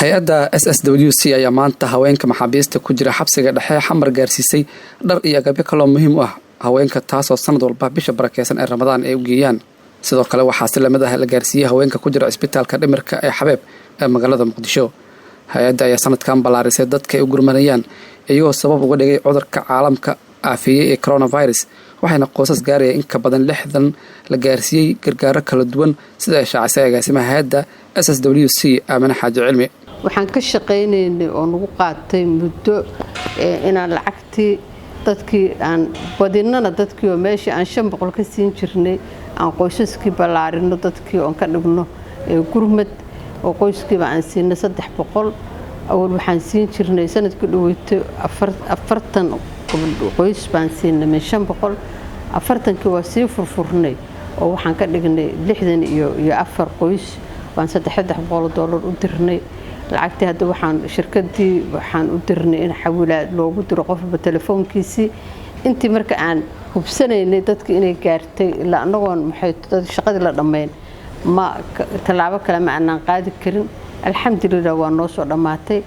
hay-adda SSWC ayaa maanta haweenka maxaabiista ku jira xabsiga dhexe xamar gaarsiisay dhar iyo agabyo kaloo muhiim u ah haweenka taasoo sanad walba bisha barakeysan ee Ramadaan ay u geeyaan. sidoo kale waxaa si lamid ah la gaarsiiyay haweenka ku jira isbitaalka dhimirka ee Xabeeb ee magaalada Muqdisho. hay-adda ayaa sanadkan balaarisay dadka ay u gurmanayaan iyagoo sabab uga dhigay cudurka caalamka aafiyay ee coronavirus, waxayna qoysas gaaraya in ka badan 60 la gaarsiiyay gargaaro kala duwan sida ay shaacisay agaasimaha hay-adda SSWC Aamina Xaaji Cilmi. waxaan ka shaqeynaynay oo nagu qaatay muddo inaan lacagtii dadkii aan badinana dadkii oo meeshii aan 500 ka siin jirnay aan qoysaskii balaarino dadkii oo ka dhigno gurmad oo qoyskiiba aan siinay 300 awal waxaan siin jirnay sanadkii dhaweeyay 40 qoys baan siinay 500 afartankii waa sii furfurnay oo waxaan ka dhignay 60 iyo 4 qoys waan $300 u dirnay. lacagtii hadda waxaan shirkadii waxaan u dirnay in xawilaad loogu diro qofba telefoonkiisii intii marka aan hubsanaynay dadka inay gaartay ilaa anagoon maxay shaqadii la dhameyn ma talaabo kale ma aanan qaadi karin. alxamdulillah waa noo soo dhamaatay.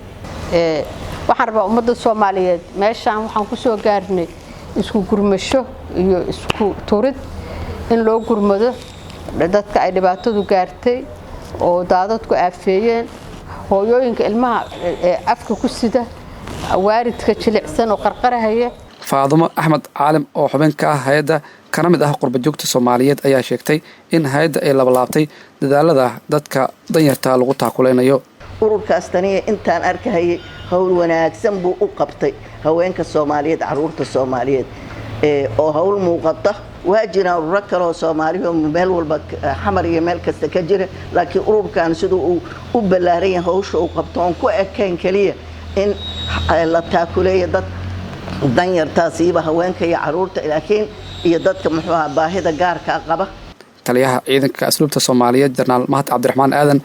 waxaan rabaa ummadda Soomaaliyeed meeshaan waxaan ku soo gaarnay isku gurmasho iyo isku tuurid in loo gurmado dadka ay dhibaatadu gaartay oo daadadku aafeeyeen, hooyooyinka ilmaha afka ku sida, waaridka jilicsan oo qarqarahaya. Faadumo Axmed Caalim oo xubin ka ah hay'adda kana mid ah qurba joogta Soomaaliyeed ayaa sheegtay in hay'adda ay laablaabtay dadaalada dadka danyarta lagu taakuleeyo. ururkaas taniya intaan arkahayay hawl wanaagsan buu u qabtay haweenka Soomaaliyeed, caruurta Soomaaliyeed oo hawl muuqata waa jiraan ururo kale oo Soomaaliyeed meel walba xamar iyo meel kasta ka jira, laakiin ururkan sidoo u balaaran yahay hawsha uu qabto oo ku ekeen kaliya in la taakuleeyo dad danyartaasiiba haweenka iyo caruurta laakiin iyo dadka muxuu baahida gaarka qaba. taliyaha ciidanka asluubta Soomaaliyeed Janaraal Mahad Cabdiraxmaan Aadan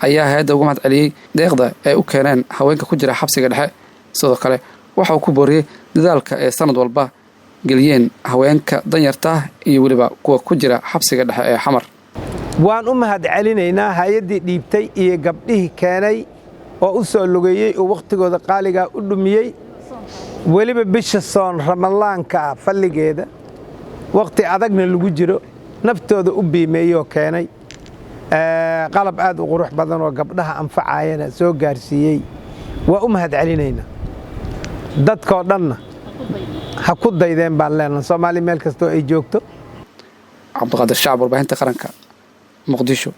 ayaa hay'adda uga mahad celiyay deeqda ay u keeneen haweenka ku jira xabsiga dhexe. sidoo kale waxa uu ku booriyay dadaalka ee sanad walba geliyeen haweenka danyarta iyo waliba kuwa ku jira xabsiga dhexe ee Xamar. waan u mahad celinaynaa hay'addii dhiibtay iyo gabdhihii keenay oo u soo lugeeyay oo waqtigooda qaaliga u dhumiyay waliba bisha soon ramadaanka falligeeda waqti adagna lagu jiro naftooda u biimeeyay keenay qalab aad u qurux badan oo gabdhaha anfacayana soo gaarsiiyay. waa u mahad celinaynaa dadkoo dhanna ha ku daydeen baan leenahay Soomaali meel kasta oo ay joogto. Cabdiqaadir Shacab, warbaahinta qaranka, Muqdisho.